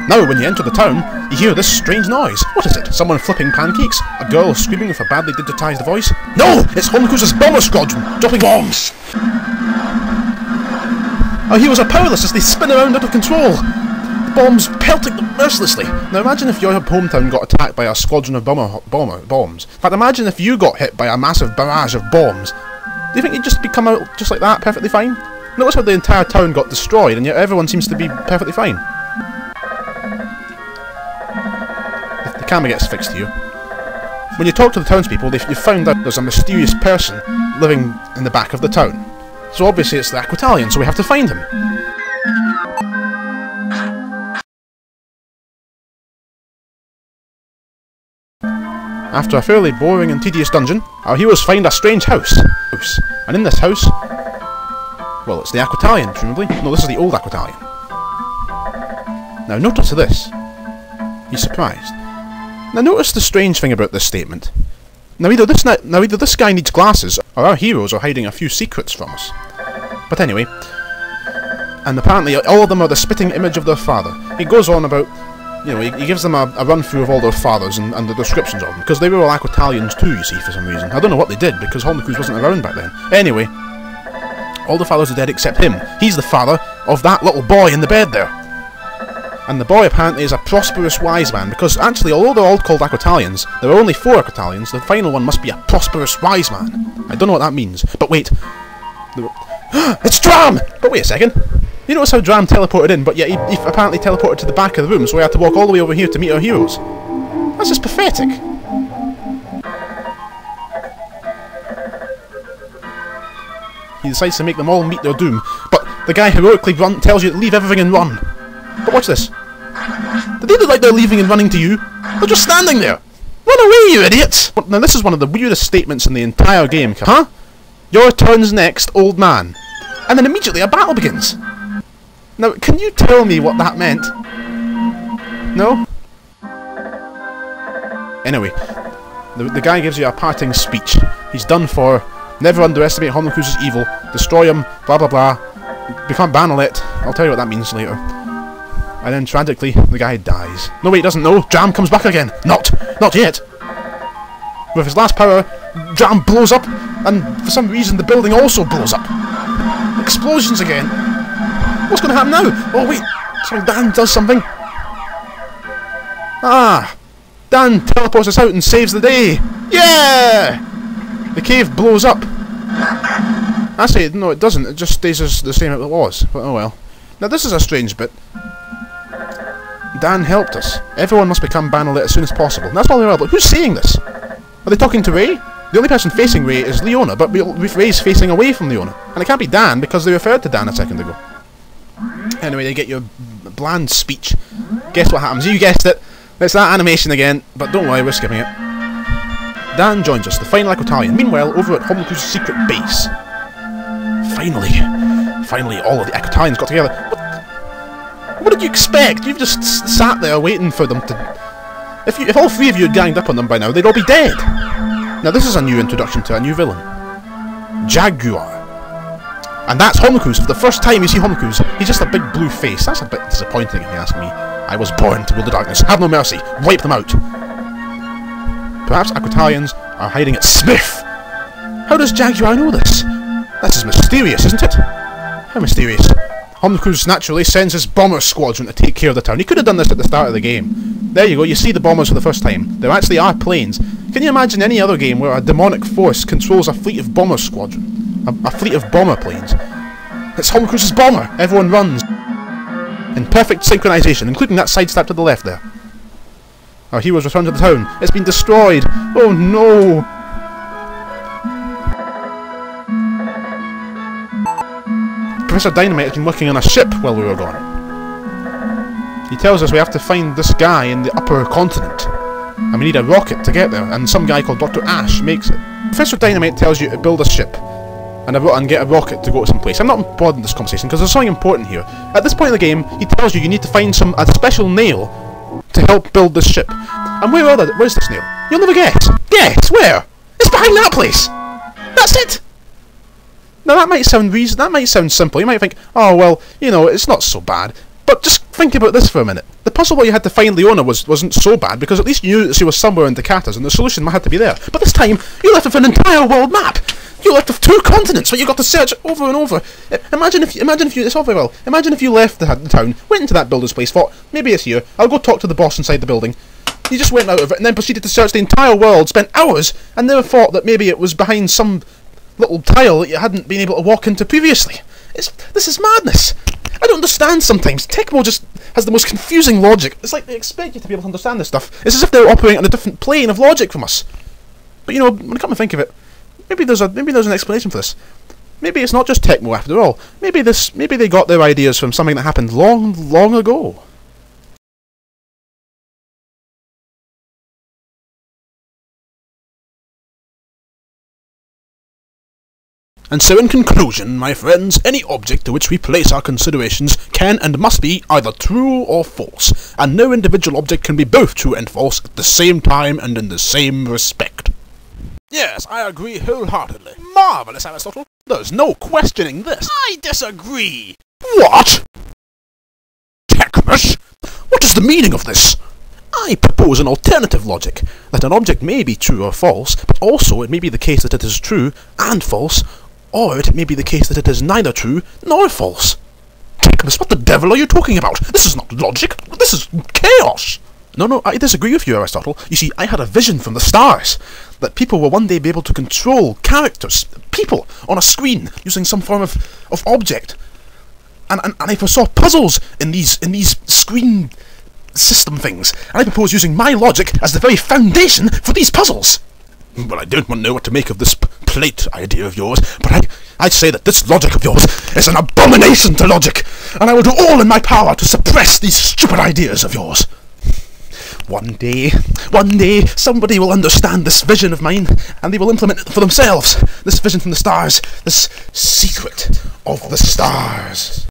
Now, when you enter the town, you hear this strange noise. What is it? Someone flipping pancakes? A girl screaming with a badly digitised voice? No! It's Holmcruise's bomber squadron, dropping bombs! Our heroes are powerless as they spin around out of control. The bombs pelting them mercilessly. Now imagine if your hometown got attacked by a squadron of bombs. In fact, imagine if you got hit by a massive barrage of bombs. Do you think you'd just come out just like that, perfectly fine? Notice how the entire town got destroyed, and yet everyone seems to be perfectly fine. The camera gets fixed to you. When you talk to the townspeople, you've found out there's a mysterious person living in the back of the town. So obviously it's the Aquitalian, so we have to find him. After a fairly boring and tedious dungeon, our heroes find a strange house. And in this house, well, it's the Aquitalian, presumably. No, this is the old Aquitalian. Now notice this. He's surprised. Now notice the strange thing about this statement. Now either this guy needs glasses, or our heroes are hiding a few secrets from us. But anyway, and apparently all of them are the spitting image of their father. He goes on about, you know, he gives them a run-through of all their fathers and the descriptions of them, because they were all Aquitalians too, you see, for some reason. I don't know what they did, because Holmcruise wasn't around back then. Anyway, all the fathers are dead except him. He's the father of that little boy in the bed there. And the boy apparently is a Prosperous Wiseman, because actually, although they're all called Aquitalians, there are only 4 Aquitalians, the final one must be a Prosperous Wiseman. I don't know what that means, but wait. It's Dram! But wait a second. You notice how Dram teleported in, but yet he apparently teleported to the back of the room, so we had to walk all the way over here to meet our heroes. That's just pathetic. He decides to make them all meet their doom, but the guy heroically tells you to leave everything and run. But watch this. Do they look like they're leaving and running to you? They're just standing there! Run away, you idiots! Now this is one of the weirdest statements in the entire game. Huh? Your turn's next, old man. And then immediately a battle begins. Now, can you tell me what that meant? No? Anyway, the guy gives you a parting speech. He's done for. Never underestimate Holmcruise's evil. Destroy him. Blah blah blah. Become Banalet. I'll tell you what that means later. And then tragically, the guy dies. No wait, he doesn't know. Dram comes back again. Not yet. With his last power, Dram blows up, and for some reason the building also blows up. Explosions again. What's going to happen now? Oh wait, so Dan does something. Ah, Dan teleports us out and saves the day. Yeah! The cave blows up. Actually, no, it doesn't. It just stays as the same as it was. But oh well. Now this is a strange bit. Dan helped us. Everyone must become Banalit as soon as possible. And that's all well, but who's saying this? Are they talking to Ray? The only person facing Ray is Leona, but Ray's facing away from Leona. And it can't be Dan, because they referred to Dan a second ago. Anyway, they get your bland speech. Guess what happens? You guessed it. It's that animation again, but don't worry, we're skipping it. Dan joins us, the final Aquitalian. Meanwhile, over at Holmcruise's secret base. Finally, all of the Aquitalians got together. What did you expect? You've just sat there waiting for them to... If all 3 of you had ganged up on them by now, they'd all be dead. Now this is a new introduction to a new villain. Jaguar. And that's Holmcruise. For the first time you see Holmcruise, he's just a big blue face. That's a bit disappointing if you ask me. I was born to wield the darkness. Have no mercy. Wipe them out. Perhaps Aquitalians are hiding at Smith. How does Jaguar know this? This is mysterious, isn't it? How mysterious? Holmcruise naturally sends his bomber squadron to take care of the town. He could have done this at the start of the game. There you go, you see the bombers for the first time. There actually are planes. Can you imagine any other game where a demonic force controls a fleet of bomber squadron? A fleet of bomber planes. It's Holmcruise's bomber! Everyone runs. In perfect synchronization, including that sidestep to the left there. Our heroes return to the town. It's been destroyed! Oh no! Professor Dynamite has been working on a ship while we were gone. He tells us we have to find this guy in the upper continent. And we need a rocket to get there, and some guy called Dr. Ash makes it. Professor Dynamite tells you to build a ship and get a rocket to go to some place. I'm not bothered in this conversation because there's something important here. At this point in the game, he tells you need to find a special nail to help build this ship. And where's this nail? You'll never guess. Guess where? It's behind that place. That's it. Now that might sound simple. You might think, oh well, you know, it's not so bad. But just think about this for a minute. The puzzle where you had to find Leona wasn't so bad, because at least you knew that she was somewhere in Decatas, and the solution had to be there. But this time, you left with an entire world map! You left with 2 continents where you got to search over and over. Imagine if you, it's all very well. Imagine if you left the town, went into that builder's place, thought, maybe it's here, I'll go talk to the boss inside the building. You just went out of it and then proceeded to search the entire world, spent hours, and never thought that maybe it was behind some little tile that you hadn't been able to walk into previously. This is madness. I don't understand sometimes. Tecmo just has the most confusing logic. It's like they expect you to be able to understand this stuff. It's as if they're operating on a different plane of logic from us. But you know, when I come to think of it, maybe there's an explanation for this. Maybe it's not just Tecmo after all. Maybe they got their ideas from something that happened long, long ago. And so in conclusion, my friends, any object to which we place our considerations can and must be either true or false, and no individual object can be both true and false at the same time and in the same respect. Yes, I agree wholeheartedly. Marvellous, Aristotle. There's no questioning this. I disagree. What? Tecmus? What is the meaning of this? I propose an alternative logic, that an object may be true or false, but also it may be the case that it is true and false, or it may be the case that it is neither true nor false. Tecmus, what the devil are you talking about? This is not logic, this is chaos! No, I disagree with you, Aristotle. You see, I had a vision from the stars, that people will one day be able to control characters, people, on a screen, using some form of object. And I foresaw puzzles in these screen system things, and I propose using my logic as the very foundation for these puzzles. Well, I don't want to know what to make of this plate idea of yours, but I'd say that this logic of yours is an abomination to logic, and I will do all in my power to suppress these stupid ideas of yours. One day, somebody will understand this vision of mine, and they will implement it for themselves. This vision from the stars, this secret of the stars.